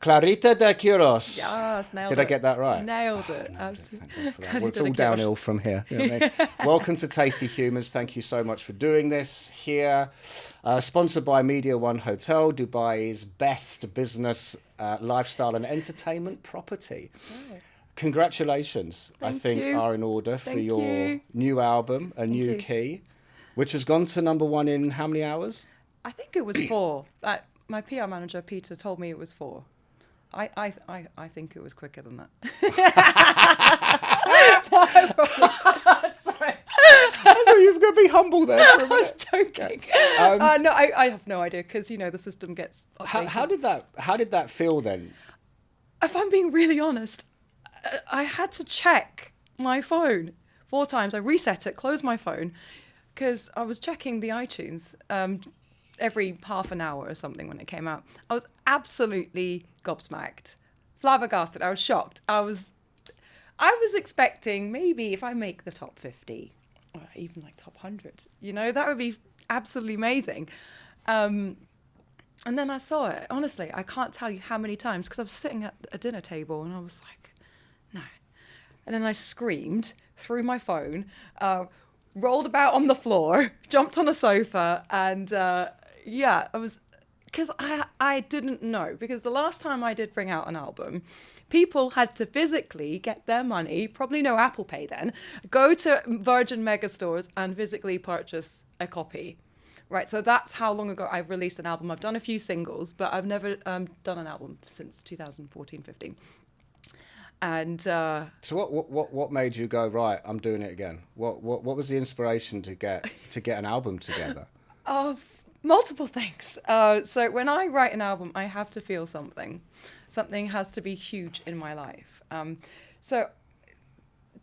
Clarita De Quiroz. Yes, nailed Did it. I get that right? Nailed it. Nailed it. Absolutely. Thank God for that. Clarita Well, it's De all Quiroz. downhill from here. You know what I mean? Welcome to Tasty Humours. Thank you so much for doing this here. Sponsored by Media One Hotel, Dubai's best business, lifestyle and entertainment property. Oh. Congratulations, I Thank think, you. are in order for Thank your you. new album, A New you. Key, which has gone to number one in how many hours? I think it was 4. My PR manager, Peter, told me it was 4. I think it was quicker than that. Sorry. I thought you were going to be humble there for a I was minute. joking. Yeah. No, I have no idea because, the system gets updated. How did that feel then? If I'm being really honest, I had to check my phone 4 times. I reset it, closed my phone, because I was checking the iTunes every half an hour or something when it came out. I was absolutely gobsmacked, flabbergasted. I was shocked. I was expecting maybe if I make the top 50 or even like top 100, that would be absolutely amazing. And then I saw it. Honestly, I can't tell you how many times because I was sitting at a dinner table and I was like, no. And then I screamed through my phone, rolled about on the floor, jumped on a sofa, and I was, because I didn't know, because the last time I did bring out an album, people had to physically get their money, probably no Apple Pay then, go to Virgin Megastores and physically purchase a copy. Right, so that's how long ago I've released an album. I've done a few singles, but I've never done an album since 2014-15. And so what made you go, right, I'm doing it again? What was the inspiration to get an album together? Multiple things. So when I write an album, I have to feel something. Something has to be huge in my life. So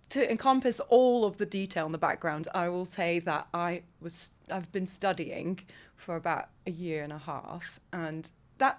to encompass all of the detail in the background, I will say that I've been studying for about a year and a half, and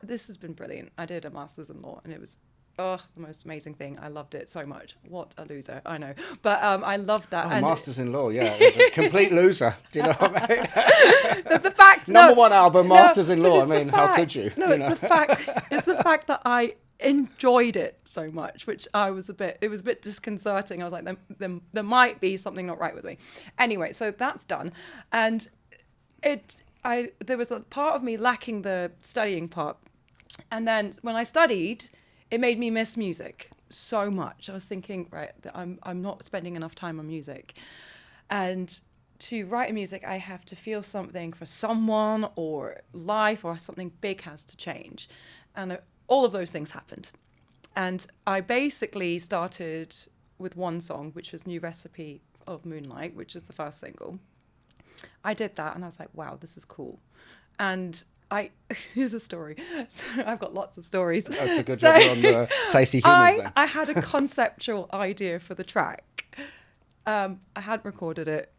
this has been brilliant. I did a master's in law, and it was the most amazing thing. I loved it so much. What a loser, I know, but I loved that. Oh, masters in law, yeah, complete loser. Do you know what I mean? the fact, number one album, masters in law. I mean, how could you? No, it's the fact. It's the fact that I enjoyed it so much, which it was a bit disconcerting. I was like, there might be something not right with me. Anyway, so that's done, and there was a part of me lacking the studying part, and then when I studied, it made me miss music so much. I was thinking, right, that I'm not spending enough time on music, and to write music, I have to feel something for someone or life or something big has to change, and all of those things happened. And I basically started with one song, which was New Recipe of Moonlight, which is the first single. I did that and I was like, wow, this is cool. And here's a story. So I've got lots of stories. That's a good job on the Tasty Humours then. I had a conceptual idea for the track. I hadn't recorded it,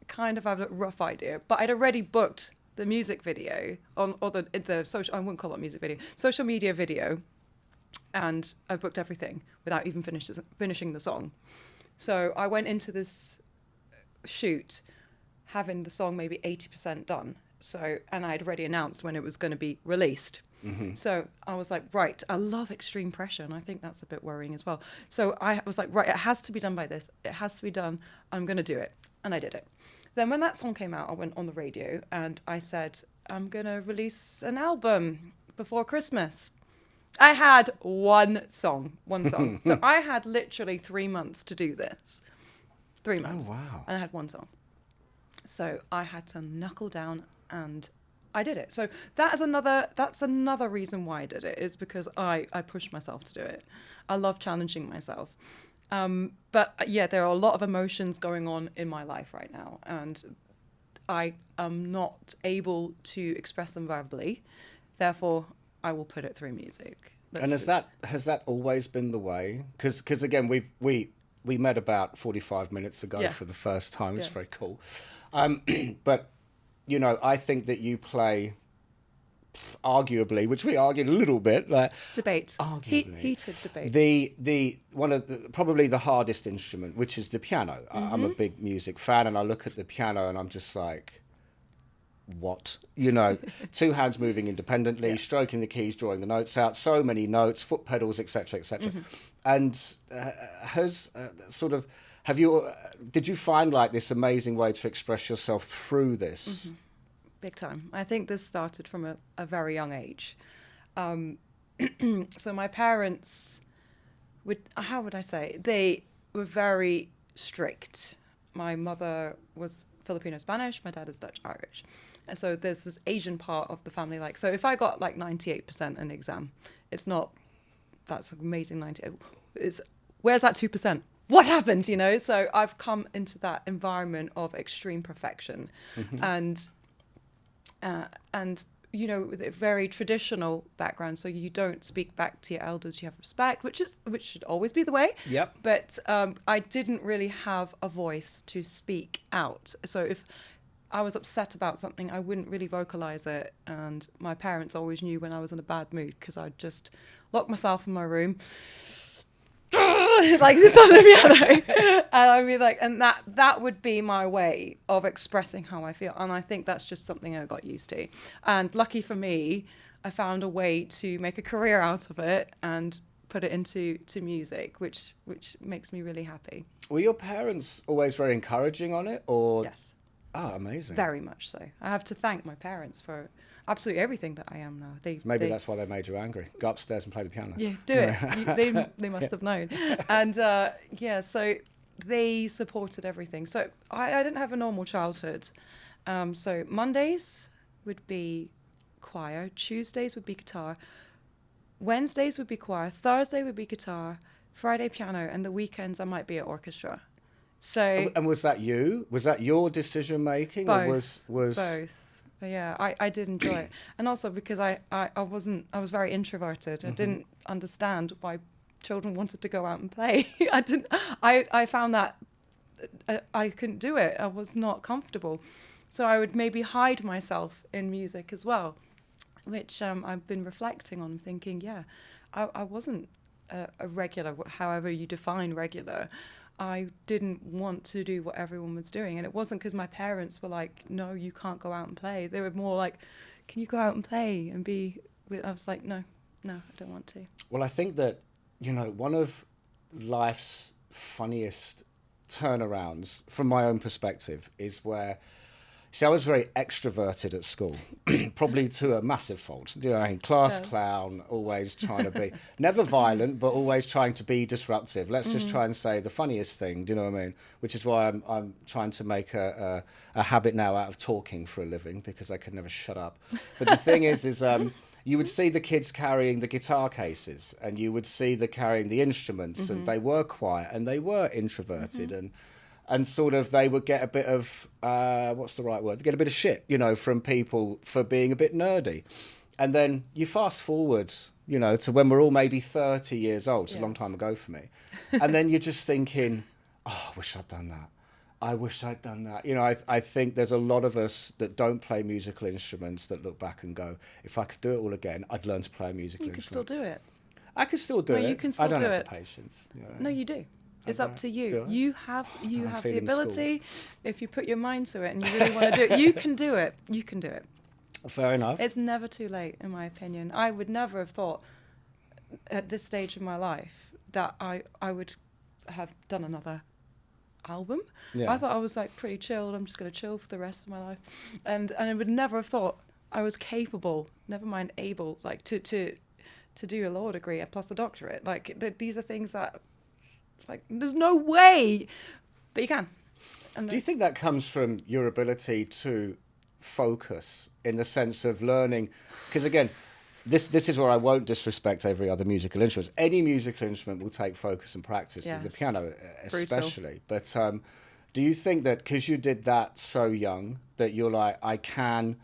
kind of had a rough idea, but I'd already booked the music video the social, I wouldn't call it a music video, social media video, and I booked everything without even finishing the song. So I went into this shoot having the song maybe 80% done. And I'd already announced when it was going to be released. Mm-hmm. So I was like, right, I love extreme pressure, and I think that's a bit worrying as well. So I was like, right, it has to be done by this. It has to be done. I'm going to do it. And I did it. Then when that song came out, I went on the radio and I said, I'm going to release an album before Christmas. I had one song. So I had literally 3 months to do this. 3 months. Oh, wow. And I had one song. So I had to knuckle down and I did it. So that's another reason why I did it, is because I pushed myself to do it. I love challenging myself. But yeah, there are a lot of emotions going on in my life right now, and I am not able to express them verbally. Therefore, I will put it through music. And has that always been the way? Because again, we met about 45 minutes ago for the first time, which is very cool. But I think that you play, arguably, which we argued a little bit, like debate, arguably heated debate. The one of probably the hardest instrument, which is the piano. Mm-hmm. I'm a big music fan, and I look at the piano and I'm just like, what? You know, two hands moving independently, stroking the keys, drawing the notes out, so many notes, foot pedals, etc., etc. And did you find like this amazing way to express yourself through this? Big time. I think this started from a very young age. So my parents how would I say? They were very strict. My mother was Filipino-Spanish, my dad is Dutch-Irish. And so there's this Asian part of the family. Like, so if I got like 98% in an exam, it's not, that's amazing 98. It's, where's that 2%? What happened, you know? So I've come into that environment of extreme perfection. And you know, with a very traditional background, so you don't speak back to your elders, you have respect, which should always be the way. Yep. But I didn't really have a voice to speak out. So if I was upset about something, I wouldn't really vocalize it. And my parents always knew when I was in a bad mood, because I'd just lock myself in my room, like this on the piano, and I'd be like, and that would be my way of expressing how I feel. And I think that's just something I got used to. And lucky for me, I found a way to make a career out of it and put it into music, which makes me really happy. Were your parents always very encouraging on it, or? Yes. Oh, amazing. Very much so. I have to thank my parents for absolutely everything that I am now. Maybe that's why they made you angry. Go upstairs and play the piano. Yeah, do it. They must have known. And so they supported everything. So I didn't have a normal childhood. So Mondays would be choir, Tuesdays would be guitar, Wednesdays would be choir, Thursday would be guitar, Friday piano, and the weekends I might be at orchestra. So and was that you? Was that your decision making? Both. Or was both. Yeah, I did enjoy it. And also because I was very introverted. I didn't understand why children wanted to go out and play. I found that I couldn't do it. I was not comfortable. So I would maybe hide myself in music as well, which I've been reflecting on, thinking, I wasn't a regular, however you define regular. I didn't want to do what everyone was doing. And it wasn't because my parents were like, no, you can't go out and play. They were more like, can you go out and play and be with... I was like, no, I don't want to. Well, I think that, you know, one of life's funniest turnarounds from my own perspective is where... See, I was very extroverted at school, probably to a massive fault. You know, class clown, always trying to be, never violent, but always trying to be disruptive. Let's just try and say the funniest thing, do you know what I mean? Which is why I'm trying to make a habit now out of talking for a living, because I could never shut up. But the thing is you would see the kids carrying the guitar cases, and you would see the carrying the instruments, and they were quiet, and they were introverted, and sort of they would get a bit of, what's the right word? They get a bit of shit, you know, from people for being a bit nerdy. And then you fast forward, you know, to when we're all maybe 30 years old. It's a long time ago for me. And then you're just thinking, oh, I wish I'd done that. I wish I'd done that. You know, I think there's a lot of us that don't play musical instruments that look back and go, if I could do it all again, I'd learn to play a musical instrument. You could still do it. I could still do it. You can still do it. I don't have the patience. You know. No, you do. It's up to you. You have the ability. If you put your mind to it and you really want to do it, you can do it. You can do it. Fair enough. It's never too late, in my opinion. I would never have thought at this stage of my life that I would have done another album. Yeah. I thought I was like pretty chilled. I'm just going to chill for the rest of my life. And I would never have thought I was capable, never mind able, like to do a law degree plus a doctorate. Like these are things that... Like, there's no way, but you can. And do you think that comes from your ability to focus in the sense of learning? Because again, this is where I won't disrespect every other musical instrument. Any musical instrument will take focus and practice, yes. The piano especially. Brutal. But do you think that because you did that so young, that you're like, I can,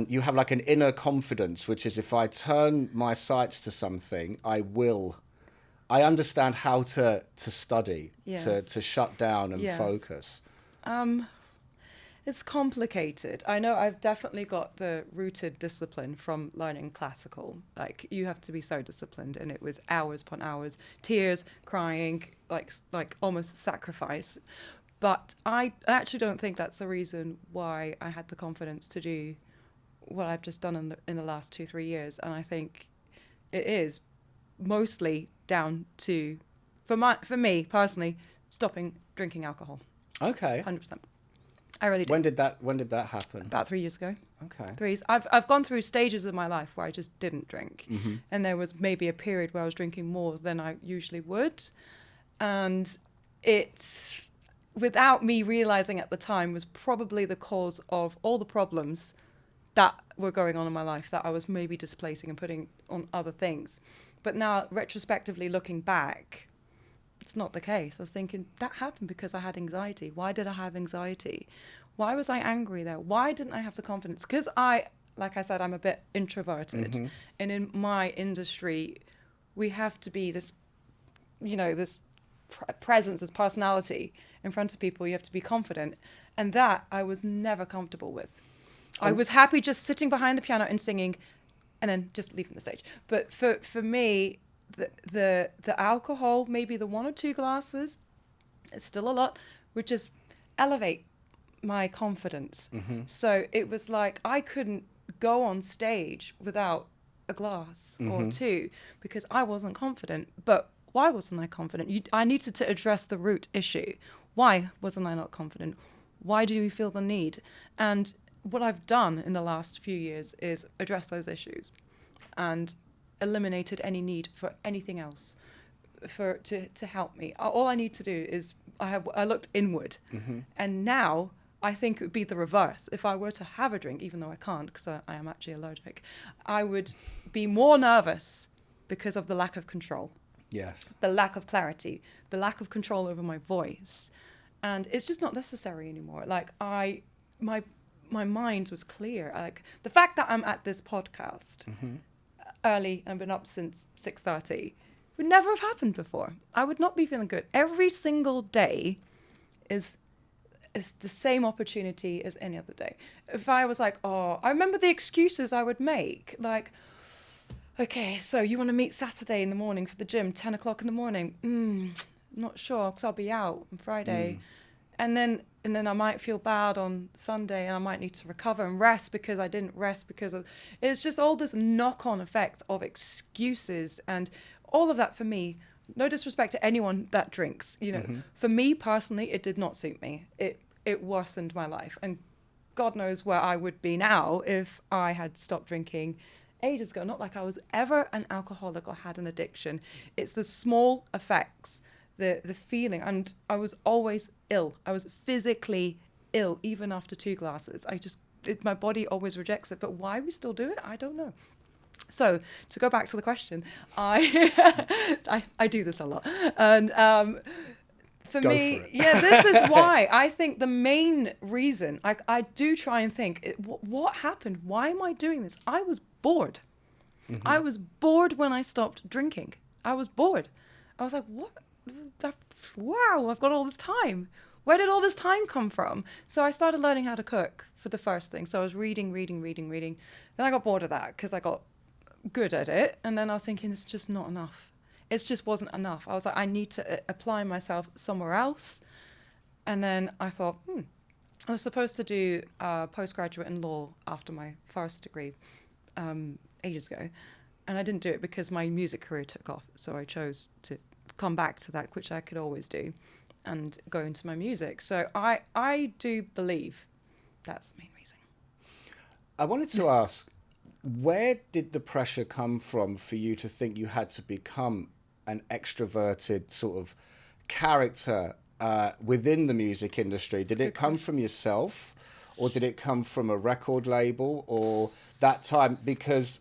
you have like an inner confidence, which is if I turn my sights to something, I understand how to study, yes. to shut down and yes. focus. It's complicated. I know I've definitely got the rooted discipline from learning classical. Like, you have to be so disciplined, and it was hours upon hours, tears, crying, like almost sacrifice. But I actually don't think that's the reason why I had the confidence to do what I've just done in the last 2-3 years. And I think it is mostly down to, for me personally, stopping drinking alcohol. Okay. 100%. I really do. When did that happen? About 3 years ago. Okay. 3 years. I've gone through stages of my life where I just didn't drink. And there was maybe a period where I was drinking more than I usually would. And it, without me realizing at the time, was probably the cause of all the problems that were going on in my life that I was maybe displacing and putting on other things. But now, retrospectively looking back, it's not the case. I was thinking, that happened because I had anxiety. Why did I have anxiety? Why was I angry there? Why didn't I have the confidence? Because like I said, I'm a bit introverted. And in my industry, we have to be this, this presence, this personality in front of people. You have to be confident. And that I was never comfortable with. I was happy just sitting behind the piano and singing and then just leaving the stage. But for me, the alcohol, maybe the 1 or 2 glasses, it's still a lot, would just elevate my confidence. So it was like I couldn't go on stage without a glass or 2 because I wasn't confident. But why wasn't I confident? I needed to address the root issue. Why wasn't I not confident? Why do you feel the need? And what I've done in the last few years is address those issues and eliminated any need for anything else to help me. All I need to do is I looked inward, and now I think it would be the reverse. If I were to have a drink, even though I can't because I am actually allergic, I would be more nervous because of the lack of control. Yes. The lack of clarity, the lack of control over my voice, and it's just not necessary anymore. Like my mind was clear. Like the fact that I'm at this podcast early and been up since 6:30 would never have happened before. I would not be feeling good. Every single day is the same opportunity as any other day. If I was like, I remember the excuses I would make. Like, okay, so you want to meet Saturday in the morning for the gym, 10 o'clock in the morning? Not sure, because I'll be out on Friday. And then I might feel bad on Sunday, and I might need to recover and rest because I didn't rest because of... It's just all this knock-on effect of excuses, and all of that for me, no disrespect to anyone that drinks, for me personally, it did not suit me. It worsened my life, and God knows where I would be now if I had stopped drinking ages ago. Not like I was ever an alcoholic or had an addiction. It's the small effects, the feeling, and I was always ill. I was physically ill even after 2 glasses. My body always rejects it, but why we still do it, I don't know. So to go back to the question, I do this a lot, and for me, this is why I think the main reason I do try and think what happened. Why am I doing this? I was bored. I was bored when I stopped drinking. I was bored. I was like, what? Wow, I've got all this time. Where did all this time come from? So I started learning how to cook for the first thing. So I was reading. Then I got bored of that because I got good at it. And then I was thinking, it's just not enough. It just wasn't enough. I was like, I need to apply myself somewhere else. And then I thought, I was supposed to do postgraduate in law after my first degree ages ago. And I didn't do it because my music career took off. So I chose to come back to that, which I could always do, and go into my music. So I do believe that's the main reason. I wanted to ask, where did the pressure come from for you to think you had to become an extroverted sort of character within the music industry? Did it come from yourself, or did it come from a record label, or that time? Because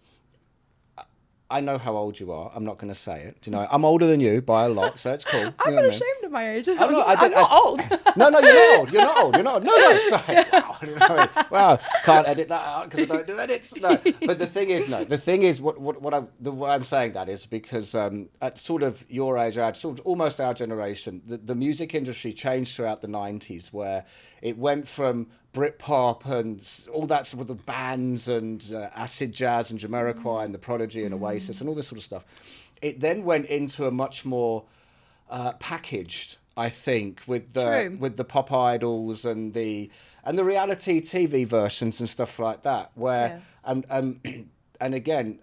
I know how old you are. I'm not going to say it. Do you know? I'm older than you by a lot, so it's cool. I'm not ashamed of my age. I'm not old. No, you're not old. No, sorry. Wow, can't edit that out because I don't do edits. No, but the thing is, what I'm saying that is because at sort of your age, sort of almost our generation, the music industry changed throughout the 90s, where it went from Britpop and all that sort of the bands and acid jazz and Jamiroquai and the Prodigy and Oasis and all this sort of stuff. It then went into a much more packaged, I think, with True. the pop idols and the reality TV versions and stuff like that. Where Yes. and again,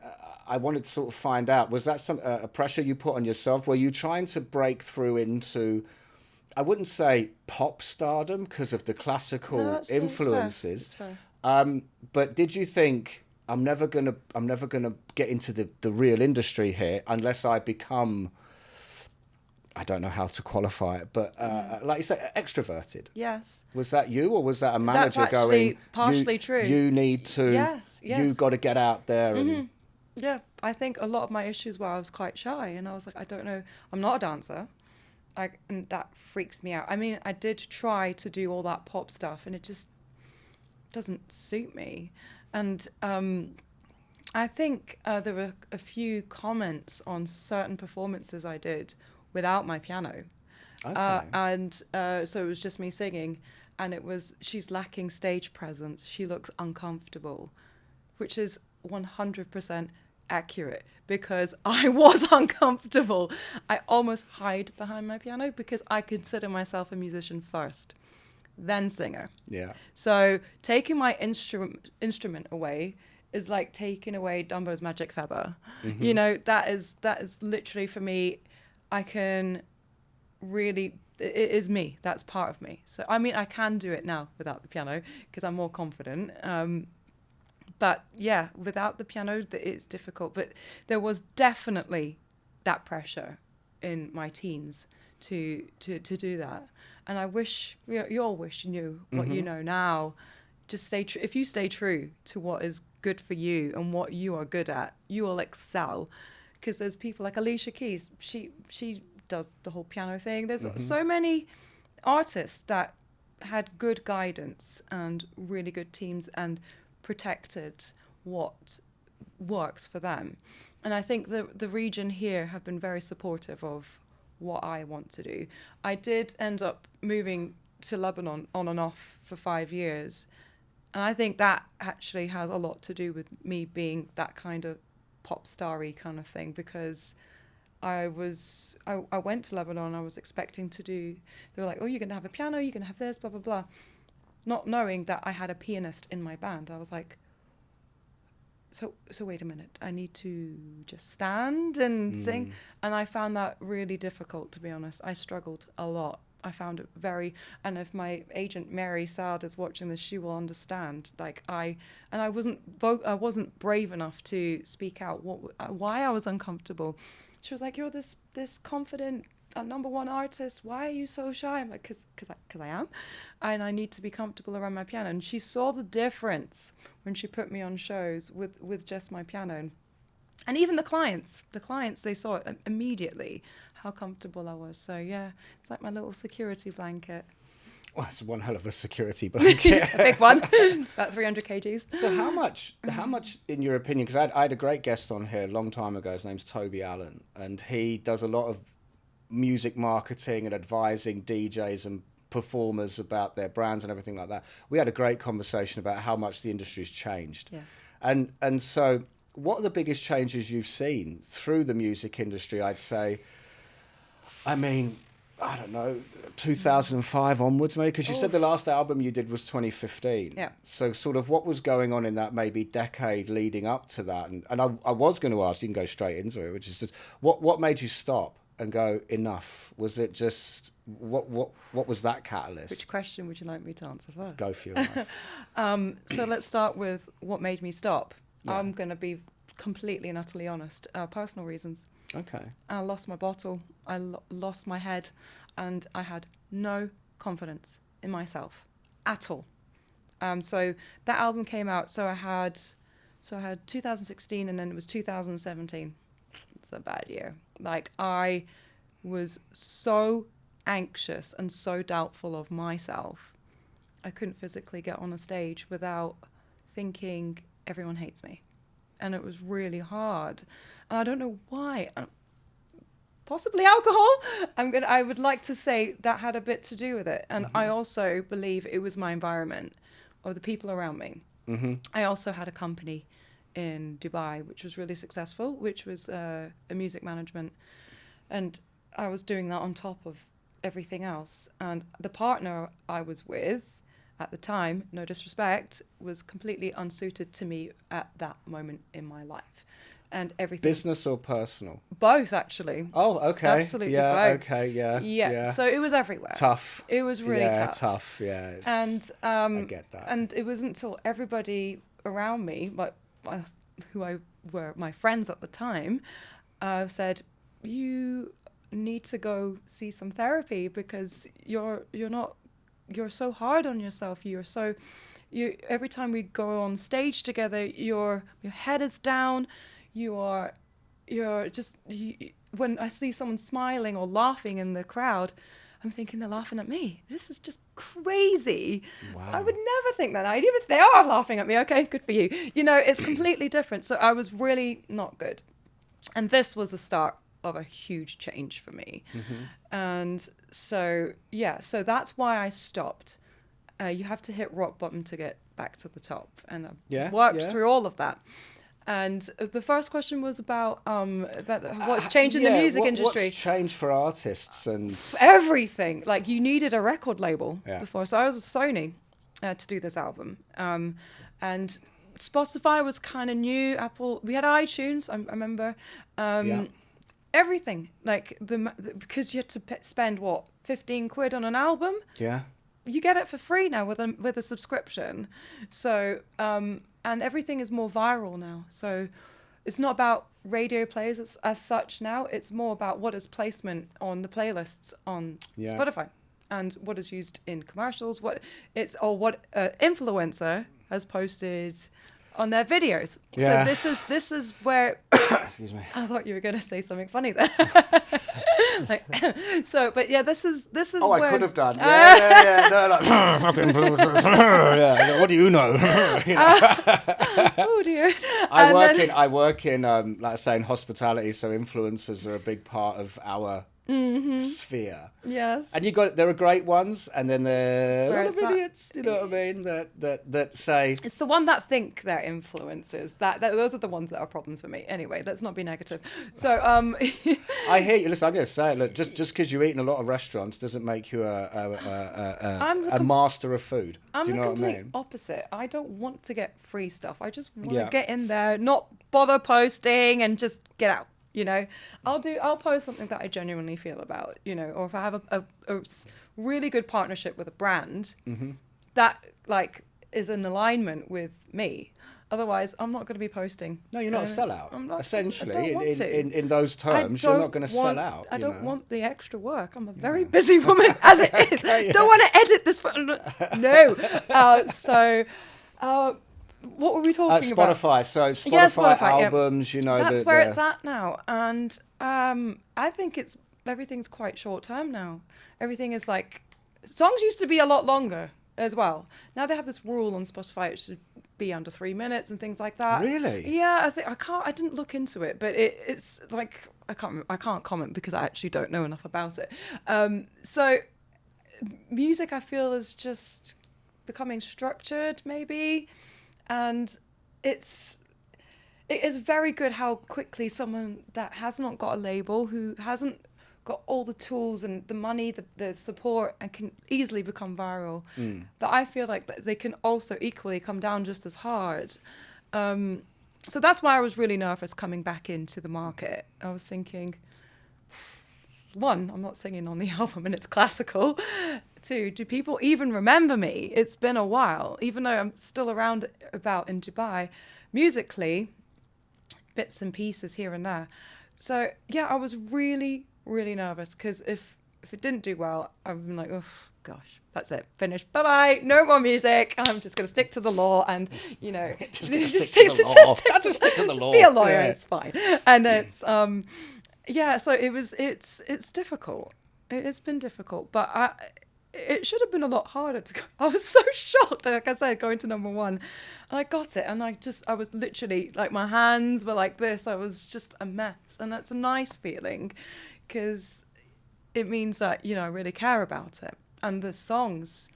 I wanted to sort of find out, was that some a pressure you put on yourself? Were you trying to break through into, I wouldn't say pop stardom because of the classical No, influences, that's fair. but did you think I'm never gonna get into the real industry here unless I become, I don't know how to qualify it, but like you say, extroverted? Yes. Was that you, or was that a That's manager actually going, partially true. You need to, Yes. you got to get out there and. Yeah, I think a lot of my issues were I was quite shy, and I was like, I don't know, I'm not a dancer, and that freaks me out. I mean, I did try to do all that pop stuff, and it just doesn't suit me. And I think there were a few comments on certain performances I did without my piano. Okay. So it was just me singing, and it was, she's lacking stage presence, she looks uncomfortable, which is 100% accurate, because I was uncomfortable. I almost hide behind my piano because I consider myself a musician first, then singer. Yeah. So taking my instrument away is like taking away Dumbo's magic feather. You know, that is literally, for me, I can really, it is me. That's part of me. So I mean, I can do it now without the piano because I'm more confident. But yeah, without the piano, it's difficult. But there was definitely that pressure in my teens to do that. And I wish, you all wish you knew what you know now. Just stay true. If you stay true to what is good for you and what you are good at, you will excel. Because there's people like Alicia Keys. She does the whole piano thing. There's so many artists that had good guidance and really good teams and protected what works for them. And I think the region here have been very supportive of what I want to do. I did end up moving to Lebanon on and off for 5 years. And I think that actually has a lot to do with me being that kind of pop starry kind of thing, because I went to Lebanon, I was expecting to do, they were like, oh, you're going to have a piano, you're going to have this, blah, blah, blah. Not knowing that I had a pianist in my band. I was like, so wait a minute, I need to just stand and sing. And I found that really difficult, to be honest. I struggled a lot. I found it very, and if my agent Mary Saad is watching this, she will understand. Like I wasn't brave enough to speak out why I was uncomfortable. She was like, "You're this confident number one artist. Why are you so shy?" I'm like, "Cause I am, and I need to be comfortable around my piano." And she saw the difference when she put me on shows with just my piano. And even the clients, they saw it immediately, how comfortable I was. So yeah, it's like my little security blanket. Well, it's one hell of a security blanket. A big one, about 300 kgs. So how much, in your opinion, because I had a great guest on here a long time ago, his name's Toby Allen, and he does a lot of music marketing and advising DJs and performers about their brands and everything like that. We had a great conversation about how much the industry's changed. Yes. And so what are the biggest changes you've seen through the music industry, I'd say? I mean, I don't know, 2005 onwards, maybe? Because you said the last album you did was 2015. Yeah. So sort of what was going on in that maybe decade leading up to that? And I was going to ask, you can go straight into it, which is just, what made you stop and go, enough? Was it just, what was that catalyst? Which question would you like me to answer first? Go for your life. So let's start with what made me stop. Yeah. I'm going to be completely and utterly honest. Personal reasons. Okay. I lost my bottle. I lost my head, and I had no confidence in myself at all. So that album came out. So I had 2016, and then it was 2017. It's a bad year. Like, I was so anxious and so doubtful of myself. I couldn't physically get on a stage without thinking everyone hates me. And it was really hard. And I don't know why. Possibly alcohol. I would like to say that had a bit to do with it. And I also believe it was my environment or the people around me. I also had a company in Dubai, which was really successful, which was a music management. And I was doing that on top of everything else. And the partner I was with at the time, no disrespect, was completely unsuited to me at that moment in my life. And everything. Business or personal? Both, actually. Oh, okay. Absolutely Yeah, both. okay, yeah. Yeah. So it was everywhere. Tough. It was really tough. Yeah, and I get that. And it wasn't until everybody around me, like who were my friends at the time, said, "You need to go see some therapy because you're so hard on yourself. Every time we go on stage together, your head is down. When I see someone smiling or laughing in the crowd, I'm thinking they're laughing at me. This is just crazy. Wow. I would never think that. Even if they are laughing at me, okay, good for you. It's completely different. So I was really not good. And this was the start of a huge change for me. Mm-hmm. And so that's why I stopped. You have to hit rock bottom to get back to the top. And I worked through all of that. And the first question was about what's changed in the music industry. What's changed for artists and everything. Like, you needed a record label before. So I was with Sony to do this album, and Spotify was kind of new. Apple, we had iTunes. I remember everything. Like because you had to spend what, 15 quid on an album. Yeah. You get it for free now with a subscription. So and everything is more viral now. So it's not about radio plays as such now. It's more about what is placement on the playlists on Spotify, and what is used in commercials. What influencer has posted on their videos. Yeah. So this is where excuse me. I thought you were going to say something funny there. This is Oh, where I could have done. Yeah. No, like fucking influencers. Yeah. What do you know? Oh dear. I work in like I say, in hospitality, so influencers are a big part of our sphere. Yes. And there are great ones, and then there are a lot of idiots. You know what I mean? That say it's the one that think they're influencers. That those are the ones that are problems for me. Anyway, let's not be negative. So I hear you. Listen, I'm going to say it. Look, just because you eat in a lot of restaurants doesn't make you a master of food. I'm Do you know the what I complete mean? opposite. I don't want to get free stuff. I just want to get in there, not bother posting, and just get out. I'll post something that I genuinely feel about, or if I have a really good partnership with a brand that like is in alignment with me. Otherwise, I'm not going to be posting. No, you're not a sellout. Essentially, in those I terms, you're not going to sell out. I don't want the extra work. I'm a very busy woman as it is. Okay, don't want to edit this. No. What were we talking about? Spotify. So Spotify albums, That's where it's at now. And I think everything's quite short term now. Everything is like, songs used to be a lot longer as well. Now they have this rule on Spotify, it should be under 3 minutes and things like that. Really? Yeah, I didn't look into it, but it's like, I can't comment because I actually don't know enough about it. So music, I feel, is just becoming structured maybe. And it is very good how quickly someone that has not got a label, who hasn't got all the tools and the money, the support, and can easily become viral, that I feel like they can also equally come down just as hard. So that's why I was really nervous coming back into the market. I was thinking, one, I'm not singing on the album and it's classical. Two, do people even remember me? It's been a while, even though I'm still around about in Dubai, musically, bits and pieces here and there. So yeah, I was really, really nervous because if it didn't do well, I've been like, oh gosh, that's it, finished, bye-bye, no more music. I'm just going to stick to the law and, just stick to the law. Be a lawyer, it's fine. And it's, so it's difficult. It has been difficult, but it should have been a lot harder to go. I was so shocked, like I said, going to number one, and I got it, and I was literally like, my hands were like this. I was just a mess, and that's a nice feeling because it means that I really care about it. And the songs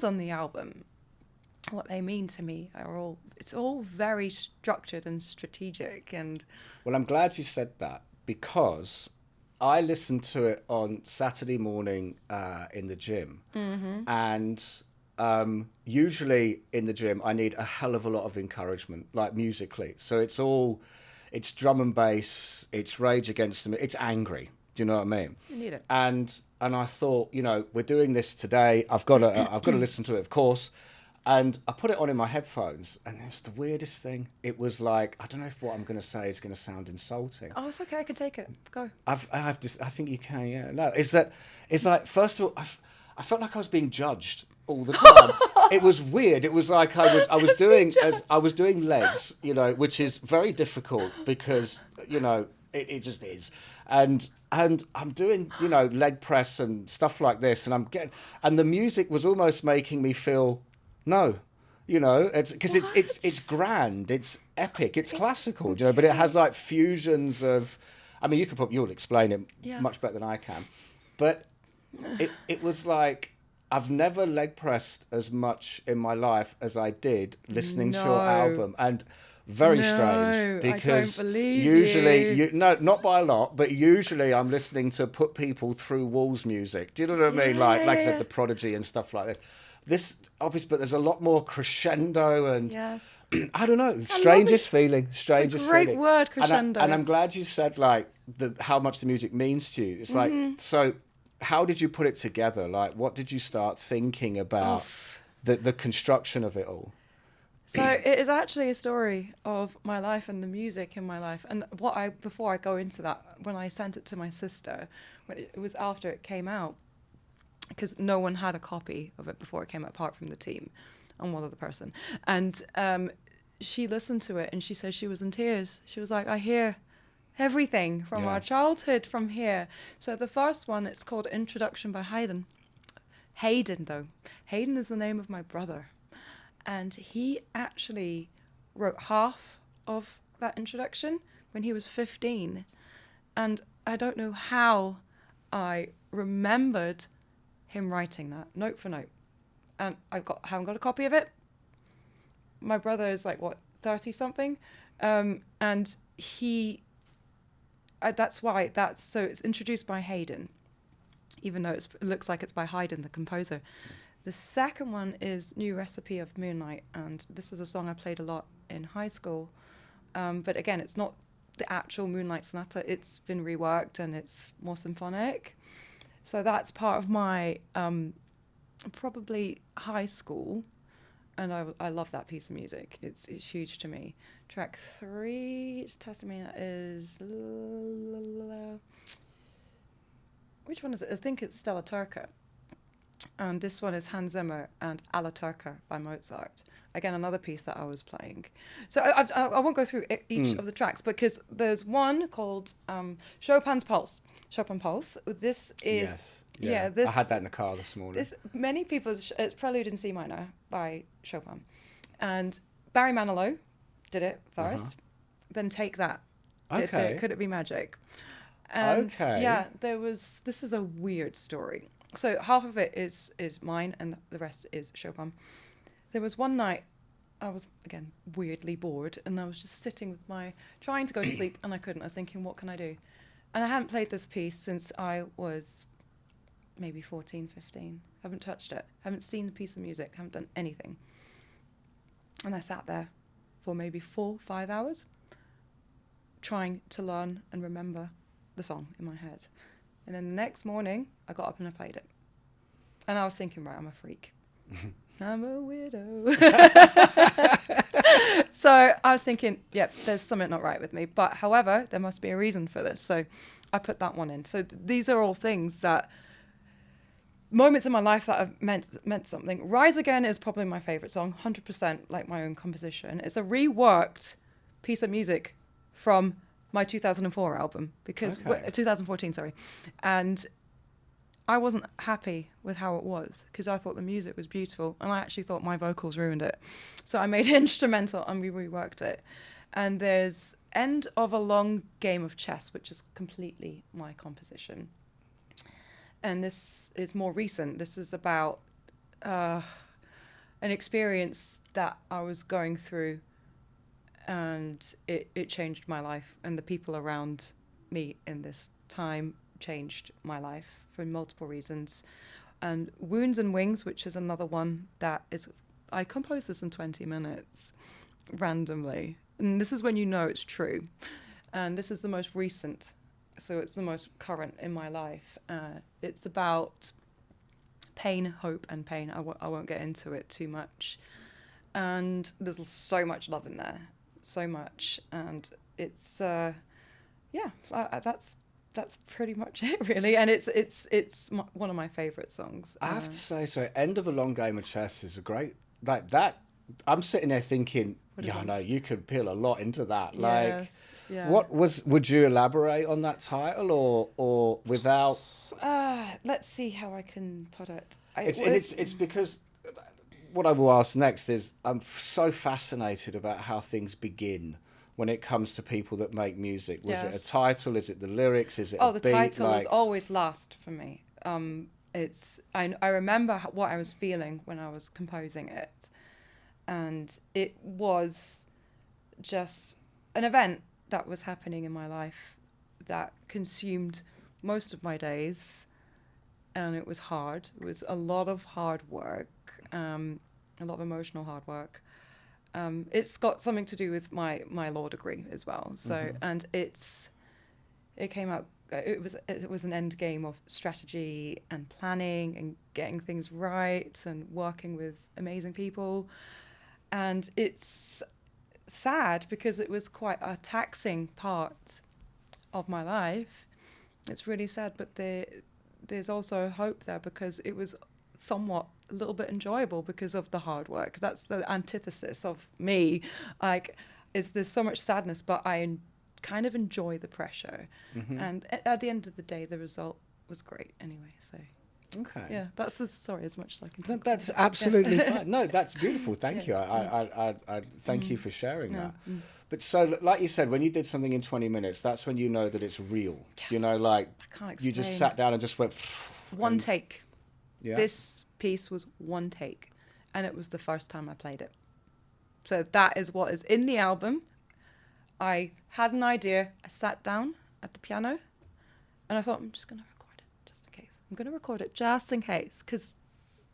on the album, what they mean to me it's all very structured and strategic. And well, I'm glad you said that, because I listen to it on Saturday morning in the gym, and usually in the gym I need a hell of a lot of encouragement, like musically. So it's drum and bass, it's Rage Against the Machine, it's angry. Do you know what I mean? You need it. And I thought, we're doing this today. I've got to listen to it, of course. And I put it on in my headphones, and it was the weirdest thing. It was like, I don't know if what I'm going to say is going to sound insulting. Oh, it's okay. I can take it. Go. I think you can, yeah. No, it's like, first of all, I felt like I was being judged all the time. It was weird. It was like I was doing legs, which is very difficult because, it just is. And I'm doing, leg press and stuff like this, and the music was almost making me feel, no, it's because it's grand, it's epic, it's classical, but it has like fusions of, I mean, you'll explain it much better than I can, but it was like, I've never leg pressed as much in my life as I did listening to your album, and very strange because I don't believe usually not by a lot, but usually I'm listening to put people through walls music. Do you know what I mean? Like I said, The Prodigy and stuff like this. This obviously, but there's a lot more crescendo and I don't know, strangest feeling. It's a great word, crescendo. And I'm glad you said like how much the music means to you. It's like, so how did you put it together? Like, what did you start thinking about the construction of it all? So it is actually a story of my life and the music in my life. And before I go into that, when I sent it to my sister, when it was after it came out, because no one had a copy of it before it came out, apart from the team and one other person. And she listened to it and she said she was in tears. She was like, I hear everything from our childhood from here. So the first one, it's called Introduction by Haydn. Hayden, though. Hayden is the name of my brother. And he actually wrote half of that introduction when he was 15. And I don't know how I remembered him writing that note for note, and haven't got a copy of it. My brother is like 30 something, and so it's introduced by Haydn, even though it looks like it's by Haydn, the composer. The second one is New Recipe of Moonlight, and this is a song I played a lot in high school, but again, it's not the actual Moonlight Sonata. It's been reworked and it's more symphonic. So that's part of my probably high school, and I love that piece of music. It's huge to me. Track 3, Testamina, is which one is it? I think it's Stella Turca, and this one is Hans Zimmer and Alla Turca by Mozart. Again, another piece that I was playing. So I won't go through each of the tracks, because there's one called Chopin's Pulse. Chopin Pulse. This is I had that in the car this morning. Many people, it's Prelude in C minor by Chopin, and Barry Manilow did it first. Then Take That. Could It Be Magic? And this is a weird story. So half of it is mine, and the rest is Chopin. There was one night I was, again, weirdly bored, and I was just sitting trying to go to sleep, and I couldn't. I was thinking, what can I do? And I hadn't played this piece since I was maybe 14, 15. Haven't touched it. Haven't seen the piece of music. Haven't done anything. And I sat there for maybe 4-5 hours trying to learn and remember the song in my head. And then the next morning, I got up and I played it. And I was thinking, right, I'm a freak. I'm a widow. So I was thinking, yep, there's something not right with me. But however, there must be a reason for this. So I put that one in. So these are all things moments in my life that have meant something. Rise Again is probably my favorite song, 100% like my own composition. It's a reworked piece of music from my 2004 album, 2014, sorry. And I wasn't happy with how it was, because I thought the music was beautiful, and I actually thought my vocals ruined it. So I made it instrumental and we reworked it. And there's End of a Long Game of Chess, which is completely my composition. And this is more recent. This is about an experience that I was going through, and it changed my life, and the people around me in this time changed my life for multiple reasons. And Wounds and Wings, which is another one that is, I composed this in 20 minutes randomly. And this is when you know it's true. And this is the most recent, so it's the most current in my life. It's about pain, hope, and pain. I won't get into it too much. And there's so much love in there, so much. And it's, that's pretty much it, really. And it's one of my favourite songs. I have to say, so End of a Long Game of Chess is a great, like that. I'm sitting there thinking, I know you could peel a lot into that. Yes, yeah. Would you elaborate on that title or without? Let's see how I can put it. It's because what I will ask next is I'm so fascinated about how things begin when it comes to people that make music. Was it a title? Is it the lyrics? Is it a beat? The title is always last for me. I remember what I was feeling when I was composing it. And it was just an event that was happening in my life that consumed most of my days. And it was hard. It was a lot of hard work, a lot of emotional hard work. It's got something to do with my law degree as well. So, and it came out, it was an end game of strategy and planning and getting things right and working with amazing people. And it's sad because it was quite a taxing part of my life. It's really sad, but there's also hope there because it was somewhat a little bit enjoyable because of the hard work. That's the antithesis of me. There's so much sadness, but I kind of enjoy the pressure. And at the end of the day, the result was great anyway. So. Okay. Yeah, that's as much as I can talk That's absolutely fine. No, that's beautiful. Thank you. I thank you for sharing that. But so, like you said, when you did something in 20 minutes, that's when you know that it's real. Yes. You know, like I can't you just sat down and just went. One take. Yeah. This piece was one take, and it was the first time I played it. So that is what is in the album. I had an idea. I sat down at the piano, and I thought, I'm just going to record it just in case. I'm going to record it just in case, because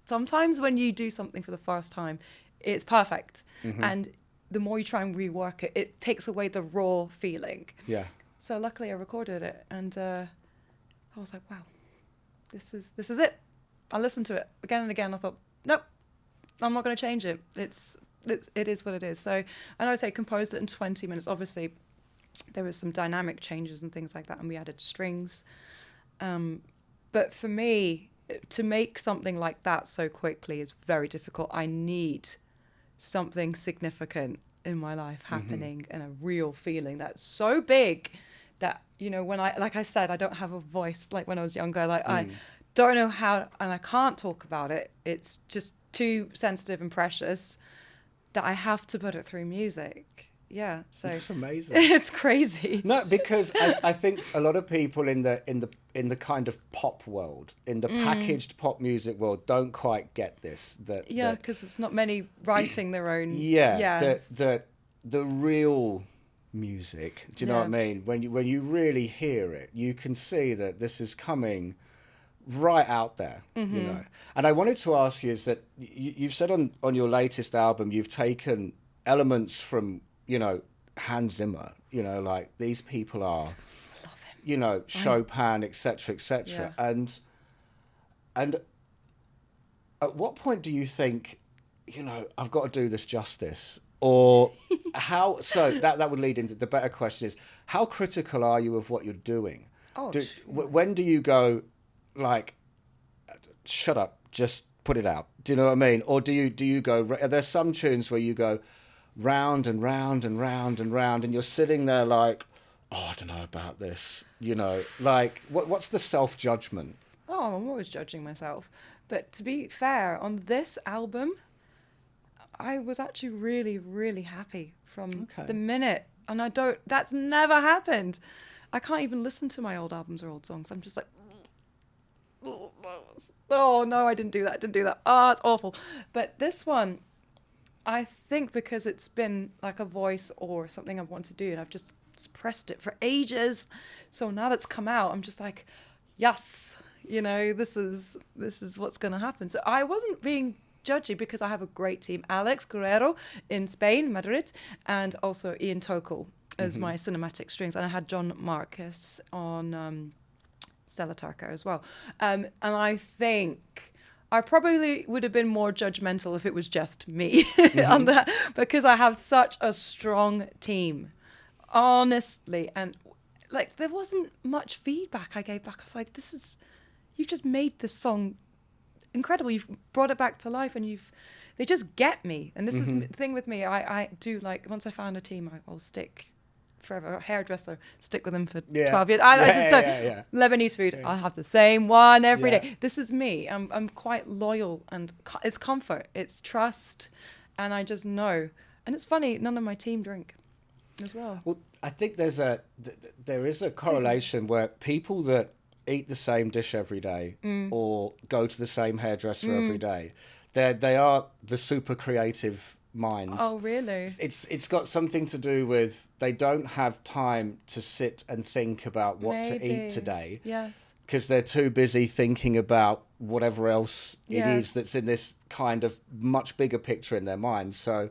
sometimes when you do something for the first time, it's perfect, and the more you try and rework it, it takes away the raw feeling. Yeah. So luckily, I recorded it, and I was like, wow, this is it. I listened to it again and again. I thought, nope, I'm not going to change it. It is what it is. So, and I would say composed it in 20 minutes. Obviously, there was some dynamic changes and things like that, and we added strings. But for me, to make something like that so quickly is very difficult. I need something significant in my life happening and a real feeling that's so big that, you know, when like I said, I don't have a voice like when I was younger. I don't know how, and I can't talk about it. It's just too sensitive and precious that I have to put it through music. Yeah, so it's amazing. It's crazy. No, because I think a lot of people in the kind of pop world, in the packaged pop music world, don't quite get this. Because it's not many writing their own. The real music. Do you know what I mean? When you really hear it, you can see that this is coming right out there, you know. And I wanted to ask you is that you've said on your latest album you've taken elements from, you know, Hans Zimmer, you know, like these people are, you know, Chopin, etc., etc. And at what point do you think, you know, I've got to do this justice? Or how? So that would lead into the better question is, how critical are you of what you're doing? When do you go, like, shut up, just put it out? Do you know what I mean? Or do you go, are there some tunes where you go round and round and round and round and you're sitting there like, oh, I don't know about this, you know, like what's the self-judgment? Oh, I'm always judging myself. But to be fair, on this album, I was actually really, really happy from the minute. And that's never happened. I can't even listen to my old albums or old songs. I'm just like, oh no, I didn't do that. Oh, it's awful. But this one, I think because it's been like a voice or something I've wanted to do and I've just suppressed it for ages. So now that's come out, I'm just like, yes, this is what's going to happen. So I wasn't being judgy because I have a great team. Alex Guerrero in Spain, Madrid, and also Ian Tokel as my cinematic strings. And I had John Marcus on Stella Tarka as well. And I think I probably would have been more judgmental if it was just me on that, because I have such a strong team, honestly. And like, there wasn't much feedback I gave back. I was like, you've just made this song incredible. You've brought it back to life, and they just get me. And this is the thing with me. I do, like, once I found a team, I'll stick forever. A hairdresser, stick with them for 12 years. I just don't. Lebanese food, I'll have the same one every day. This is me. I'm quite loyal, and it's comfort, it's trust, and I just know. And it's funny, none of my team drink as well. Well, I think there is a correlation where people that eat the same dish every day or go to the same hairdresser every day, they are the super creative minds. Oh, really? It's got something to do with they don't have time to sit and think about what to eat today. Yes. Because they're too busy thinking about whatever else it is that's in this kind of much bigger picture in their minds. So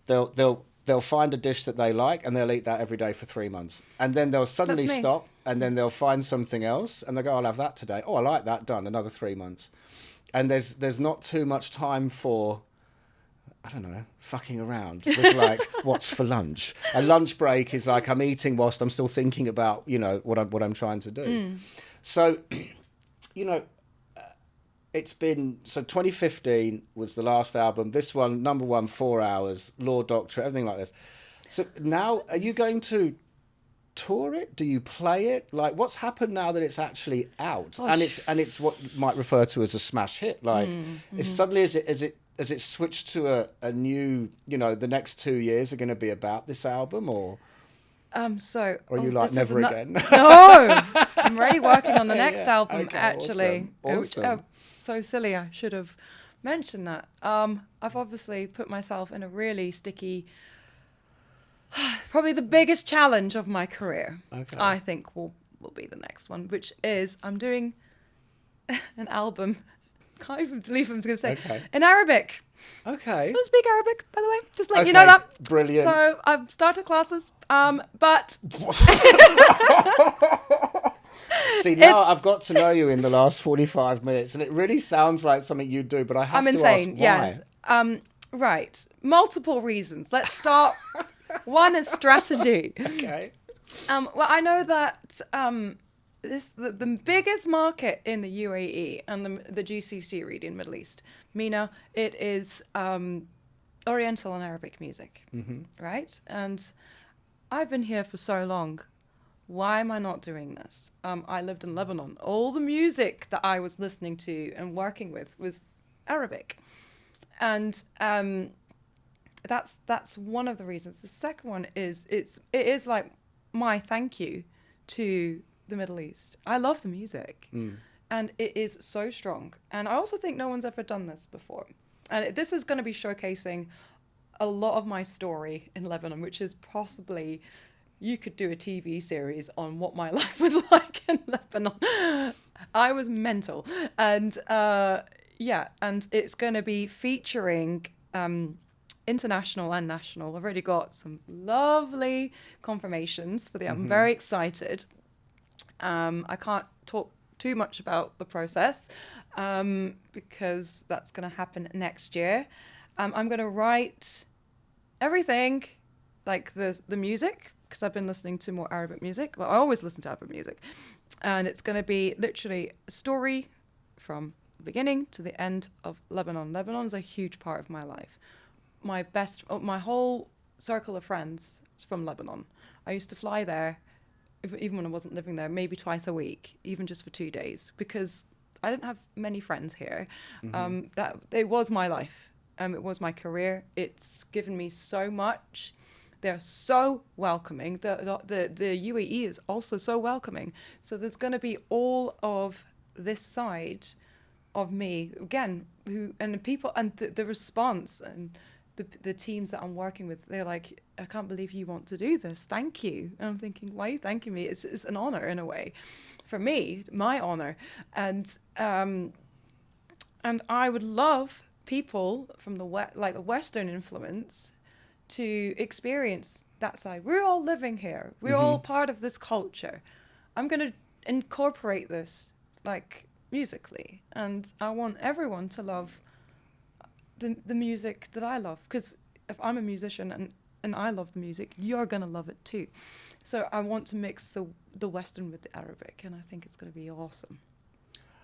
they'll find a dish that they like, and they'll eat that every day for 3 months. And then they'll suddenly stop, and then they'll find something else, and they'll go, I'll have that today. Oh, I like that, done, another 3 months. And there's not too much time for, I don't know, fucking around with, like, what's for lunch. A lunch break is like I'm eating whilst I'm still thinking about, what I'm trying to do. So, it's been, so 2015 was the last album. This one, number 1, 4 hours, Law Doctor, everything like this. So now, are you going to tour it? Do you play it? Like, what's happened now that it's actually out? And it's what you might refer to as a smash hit. Like, it's suddenly, as it switched to a new, the next 2 years are going to be about this album, or are you like never again? No, I'm already working on the next album. Okay, actually. Awesome. So silly, I should have mentioned that. I've obviously put myself in a really sticky, probably the biggest challenge of my career. Okay. I think will be the next one, which is I'm doing an album. Can't even believe I'm going to say in Arabic. Okay. I don't speak Arabic, by the way. Just let you know that. Brilliant. So I've started classes, but see, now I've got to know you in the last 45 minutes, and it really sounds like something you do, but I have to ask why. Yes. Right. Multiple reasons. Let's start. One is strategy. Okay. Well, I know that the biggest market in the UAE and the GCC region, Middle East, MENA, it is Oriental and Arabic music, right? And I've been here for so long. Why am I not doing this? I lived in Lebanon. All the music that I was listening to and working with was Arabic. And that's one of the reasons. The second one is it is like my thank you to the Middle East. I love the music, and it is so strong. And I also think no one's ever done this before. And this is going to be showcasing a lot of my story in Lebanon, which is possibly, you could do a TV series on what my life was like in Lebanon. I was mental. And and it's going to be featuring international and national. I've already got some lovely confirmations for the album. I'm very excited. I can't talk too much about the process because that's going to happen next year. I'm going to write everything, like the music, because I've been listening to more Arabic music. Well, I always listen to Arabic music. And it's going to be literally a story from the beginning to the end of Lebanon. Lebanon is a huge part of my life. My whole circle of friends is from Lebanon. I used to fly there, even when I wasn't living there, maybe twice a week, even just for 2 days, because I didn't have many friends here. That it was my life. It was my career. It's given me so much. They're so welcoming. The UAE is also so welcoming. So there's going to be all of this side of me again, the people and the response and the teams that I'm working with, they're like, I can't believe you want to do this. Thank you. And I'm thinking, why are you thanking me? It's an honor in a way, for me, my honor. And I would love people from the Western influence to experience that side. We're all living here. We're all part of this culture. I'm going to incorporate this like musically, and I want everyone to love the music that I love, because if I'm a musician and I love the music, you're gonna love it too. So I want to mix the Western with the Arabic, and I think it's gonna be awesome.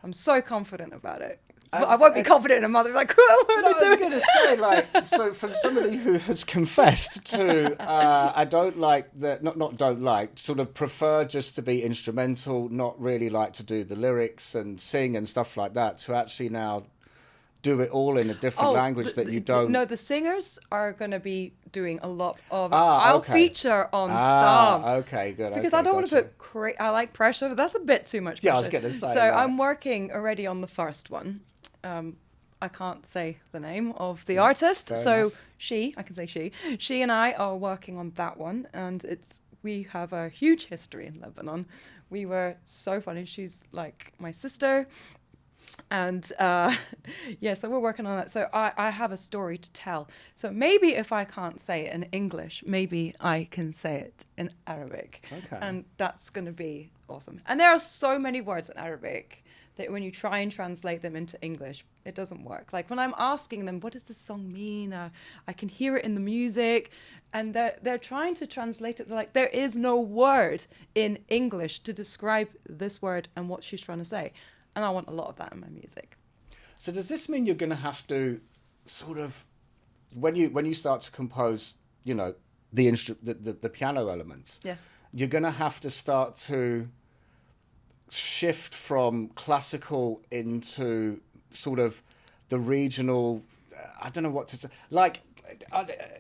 I'm so confident about it. I won't be confident in a month. Like, I was going to say, like, so from somebody who has confessed to, I don't like not don't like, sort of prefer just to be instrumental, not really like to do the lyrics and sing and stuff like that, to actually now do it all in a different language that you don't. No, the singers are going to be doing a lot of. I'll feature on some. Okay, good. Because I don't want to put. I like pressure, but that's a bit too much pressure. Yeah, I was going to say. So I'm working already on the first one. I can't say the name of the artist, Fair enough. I can say she and I are working on that one, and we have a huge history in Lebanon. We were so funny. She's like my sister. And so we're working on that. So I have a story to tell. So maybe if I can't say it in English, maybe I can say it in Arabic. Okay. And that's going to be awesome. And there are so many words in Arabic that when you try and translate them into English, it doesn't work. Like when I'm asking them, what does this song mean? I can hear it in the music. And they're trying to translate it. They're like, there is no word in English to describe this word and what she's trying to say. And I want a lot of that in my music. So does this mean you're going to have to sort of, when you start to compose, you know, the piano elements, yes, you're going to have to start to shift from classical into sort of the regional, I don't know what to say. Like,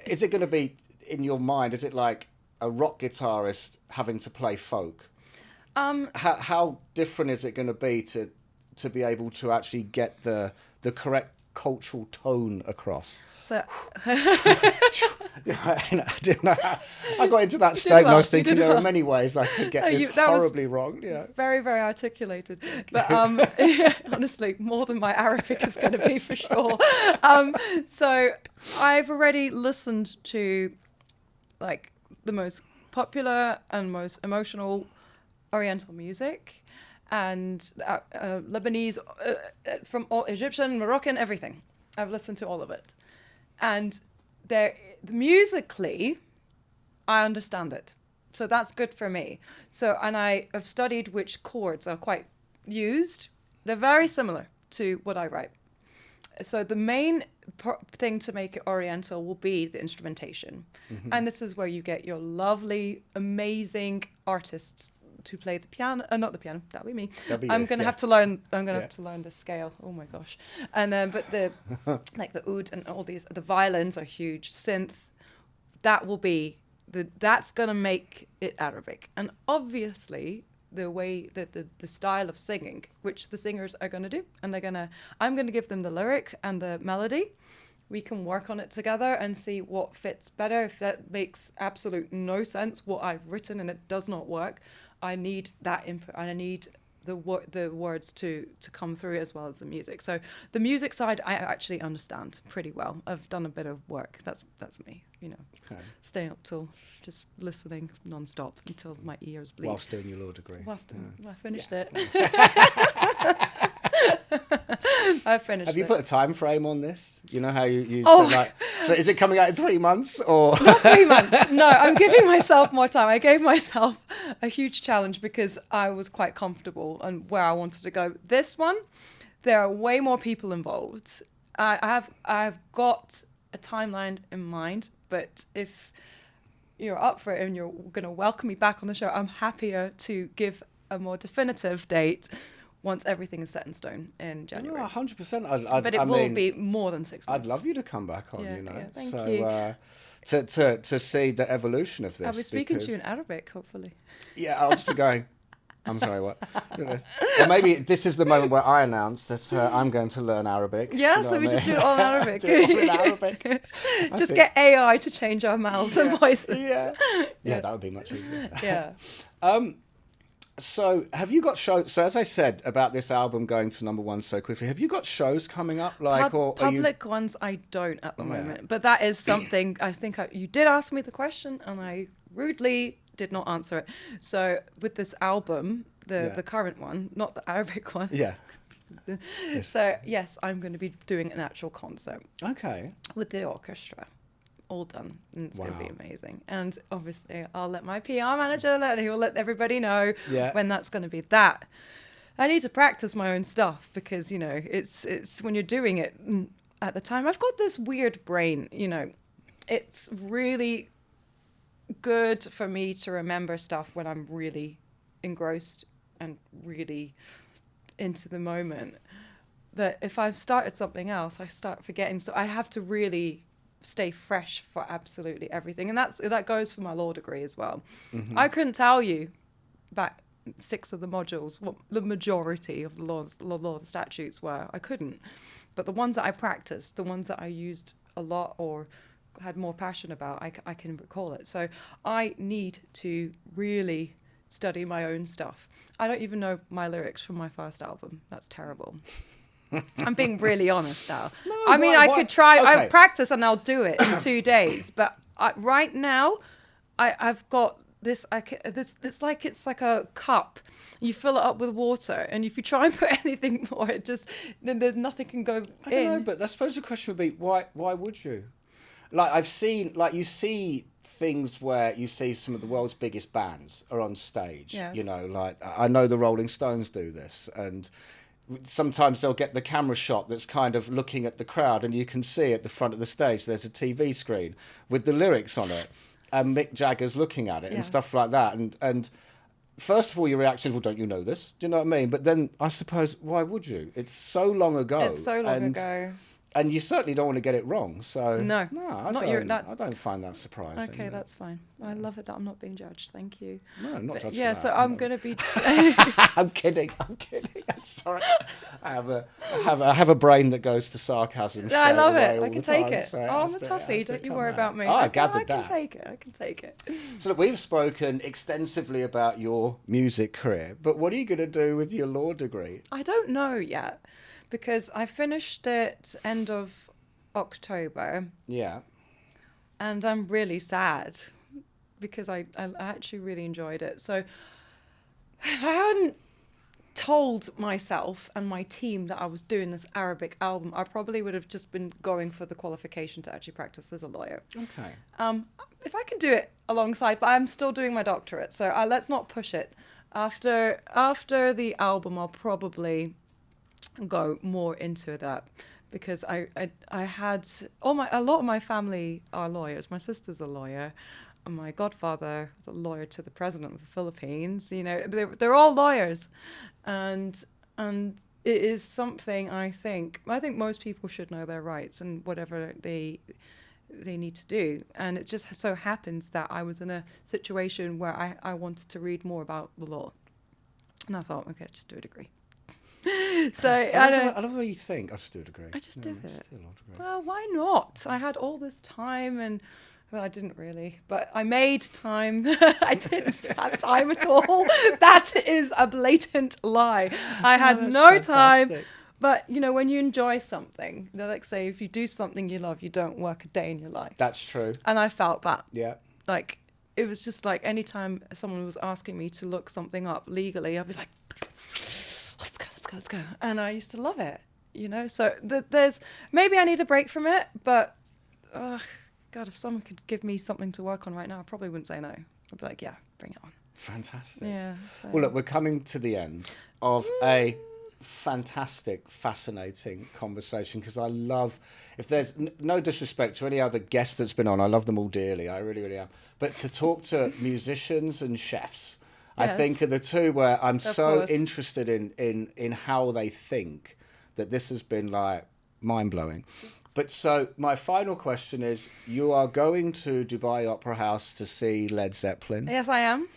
is it going to be, in your mind, is it like a rock guitarist having to play folk? How different is it going to be to be able to actually get the correct cultural tone across? So I didn't know I got into that statement. I was thinking there are many ways I could get this horribly wrong. Yeah, very, very articulated. But honestly, more than my Arabic is going to be for sure. So I've already listened to like the most popular and most emotional Oriental music, and Lebanese, from all Egyptian, Moroccan, everything. I've listened to all of it, and musically, I understand it, so that's good for me. So, and I have studied which chords are quite used. They're very similar to what I write. So the main thing to make it Oriental will be the instrumentation, and this is where you get your lovely, amazing artists to play the piano, not the piano, that'll be me. I'm going to have to learn, have to learn the scale. Oh my gosh. And then, but the, like the oud and all these, the violins are huge, synth, that will be, that's going to make it Arabic. And obviously the way that the style of singing, which the singers are going to do, and I'm going to give them the lyric and the melody. We can work on it together and see what fits better. If that makes absolute no sense, what I've written and it does not work, I need that input, and I need the words to come through as well as the music. So the music side, I actually understand pretty well. I've done a bit of work. That's me, you know, staying up till just listening nonstop until my ears bleed. Whilst doing your law degree. I finished it. I finished it. Have you put a time frame on this? You know how you said like, so is it coming out in 3 months or? Not 3 months. No, I'm giving myself more time. I gave myself a huge challenge because I was quite comfortable and where I wanted to go. This one, there are way more people involved. I've got a timeline in mind, but if you're up for it and you're going to welcome me back on the show, I'm happier to give a more definitive date once everything is set in stone in January. No, 100%. But it will be more than 6 months. I'd love you to come back on, you know. Yeah, thank you. To see the evolution of this. I'll be speaking to you in Arabic, hopefully. Yeah, I'll just be going, I'm sorry, what? Or maybe this is the moment where I announce that I'm going to learn Arabic. Yes, so we just do it all in Arabic. Do it all in Arabic. Just get AI to change our mouths and voices. Yeah. Yes. Yeah, that would be much easier. Yeah. So have you got shows? So as I said about this album going to #1 so quickly, have you got shows coming up? Like, or public ones, I don't at the moment. But that is something I think you did ask me the question, and I rudely did not answer it. So with this album, the current one, not the Arabic one. Yeah. So yes, I'm going to be doing an actual concert. Okay. With the orchestra. All done, and it's going to be amazing. And obviously I'll let my PR manager he'll let everybody know when that's going to be. That I need to practice my own stuff, because you know it's when you're doing it at the time. I've got this weird brain, you know. It's really good for me to remember stuff when I'm really engrossed and really into the moment. But if I've started something else, I start forgetting. So I have to really stay fresh for absolutely everything, and that goes for my law degree as well. Mm-hmm. I couldn't tell you back 6 of the modules what the majority of the law the statutes were. I couldn't, but the ones that I practiced, the ones that I used a lot or had more passion about, I can recall it. So I need to really study my own stuff. I don't even know my lyrics from my first album. That's terrible. I'm being really honest now. No, I mean, I could try. Okay. I practice and I'll do it in 2 days. But right now, I've got this. It's like a cup. You fill it up with water, and if you try and put anything more, then there's nothing can go in. I don't know, but I suppose the question would be why would you? Like I've seen, like you see things where you see some of the world's biggest bands are on stage. Yes. You know, like I know the Rolling Stones do this, and sometimes they'll get the camera shot that's kind of looking at the crowd, and you can see at the front of the stage there's a TV screen with the lyrics on it, and Mick Jagger's looking at it and stuff like that. And first of all, your reaction is, well, don't you know this? Do you know what I mean? But then I suppose, why would you? It's so long ago. It's so long ago. And you certainly don't want to get it wrong. So no, I don't find that surprising. Okay, that's fine. I love it that I'm not being judged. Thank you. No, I'm not judged. Yeah, so I'm going to be. I'm kidding. I'm sorry. I have a brain that goes to sarcasm. I love it. I can take time, it. So I'm a toughie. Don't you worry about me. I gathered that. I can take it. So look, we've spoken extensively about your music career, but what are you going to do with your law degree? I don't know yet. Because I finished it end of October. Yeah. And I'm really sad because I actually really enjoyed it. So if I hadn't told myself and my team that I was doing this Arabic album, I probably would have just been going for the qualification to actually practice as a lawyer. Okay. If I can do it alongside, but I'm still doing my doctorate, so let's not push it. After the album, I'll probably go more into that, because I had a lot of my family are lawyers. My sister's a lawyer, and my godfather was a lawyer to the president of the Philippines. You know, they're all lawyers, and it is something I think most people should know their rights and whatever they need to do. And it just so happens that I was in a situation where I wanted to read more about the law, and I thought, okay, just do a degree. So I love the way you think. I'll just do a degree. I just did it. Just do a law degree. Well, why not? I had all this time, and well, I didn't really, but I made time. I didn't have time at all. That is a blatant lie. I had no time. But you know, when you enjoy something, like say, if you do something you love, you don't work a day in your life. That's true. And I felt that. Yeah. Like it was just like anytime someone was asking me to look something up legally, I'd be like, let's go. And I used to love it, you know. So there's maybe I need a break from it, but God, if someone could give me something to work on right now, I probably wouldn't say no. I'd be like, yeah, bring it on. Fantastic. Yeah. So. Well, look, we're coming to the end of a fantastic, fascinating conversation, because I love, if there's no disrespect to any other guest that's been on, I love them all dearly. I really, really am. But to talk to musicians and chefs, yes, I think are the two where I'm so interested in how they think, that this has been like mind-blowing. But so my final question is, you are going to Dubai Opera House to see Led Zeppelin. Yes, I am.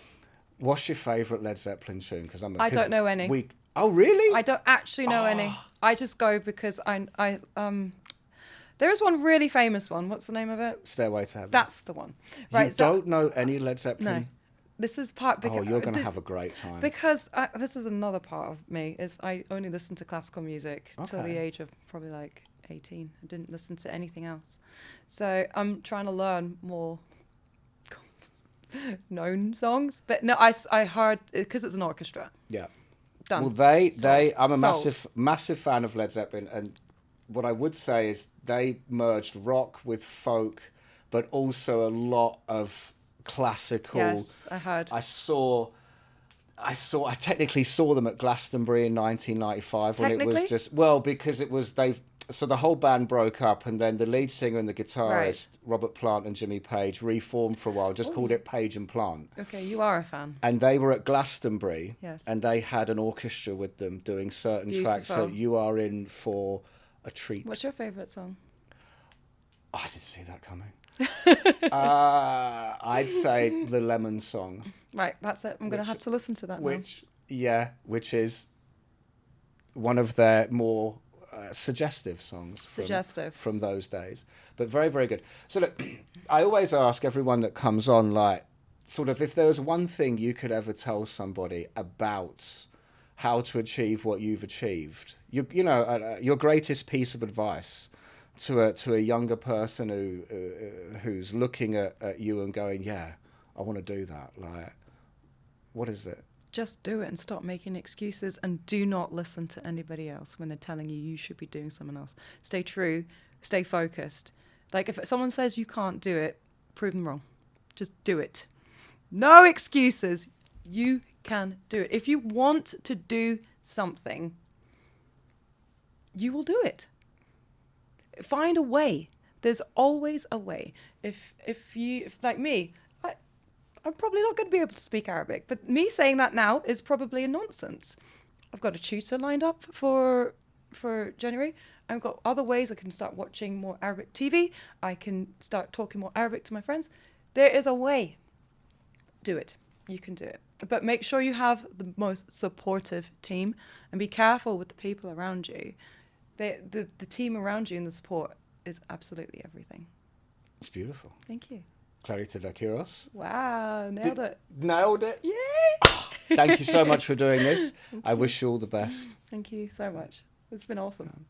What's your favourite Led Zeppelin tune? Because I don't know any. Oh, really? I don't actually know any. I just go because there is one really famous one. What's the name of it? Stairway to Heaven. That's the one. Right. You don't know any Led Zeppelin? No. This is part. Oh, you're going to have a great time. Because this is another part of me is I only listened to classical music till the age of probably like 18. I didn't listen to anything else. So I'm trying to learn more known songs. But no, I heard because it's an orchestra. Yeah. Done. Well, I'm a Sold. massive fan of Led Zeppelin, and what I would say is they merged rock with folk, but also a lot of classical. Yes, I heard. I technically saw them at Glastonbury in 1995 when it was just because it was so the whole band broke up, and then the lead singer and the guitarist Robert Plant and Jimmy Page reformed for a while, just called it Page and Plant. Okay, you are a fan. And they were at Glastonbury, yes, and they had an orchestra with them doing certain tracks. So you are in for a treat. What's your favourite song? Oh, I didn't see that coming. I'd say the Lemon Song. Right, that's it. I'm going to have to listen to that which is one of their more suggestive songs from those days, but very, very good. So look, I always ask everyone that comes on, like, sort of, if there was one thing you could ever tell somebody about how to achieve what you've achieved, your greatest piece of advice to a younger person who's looking at you and going, yeah, I want to do that, like, what is it? Just do it and stop making excuses, and do not listen to anybody else when they're telling you should be doing something else. Stay true, stay focused. Like, if someone says you can't do it, prove them wrong. Just do it. No excuses. You can do it. If you want to do something, you will do it. Find a way. There's always a way. If like me, I'm probably not going to be able to speak Arabic, but me saying that now is probably a nonsense. I've got a tutor lined up for January. I've got other ways I can start watching more Arabic TV. I can start talking more Arabic to my friends. There is a way. Do it. You can do it. But make sure you have the most supportive team, and be careful with the people around you. The team around you and the support is absolutely everything. It's beautiful. Thank you. Clarita De Quiroz. Wow, nailed it. Nailed it. Yay! Thank you so much for doing this. I wish you all the best. Thank you so much. It's been awesome.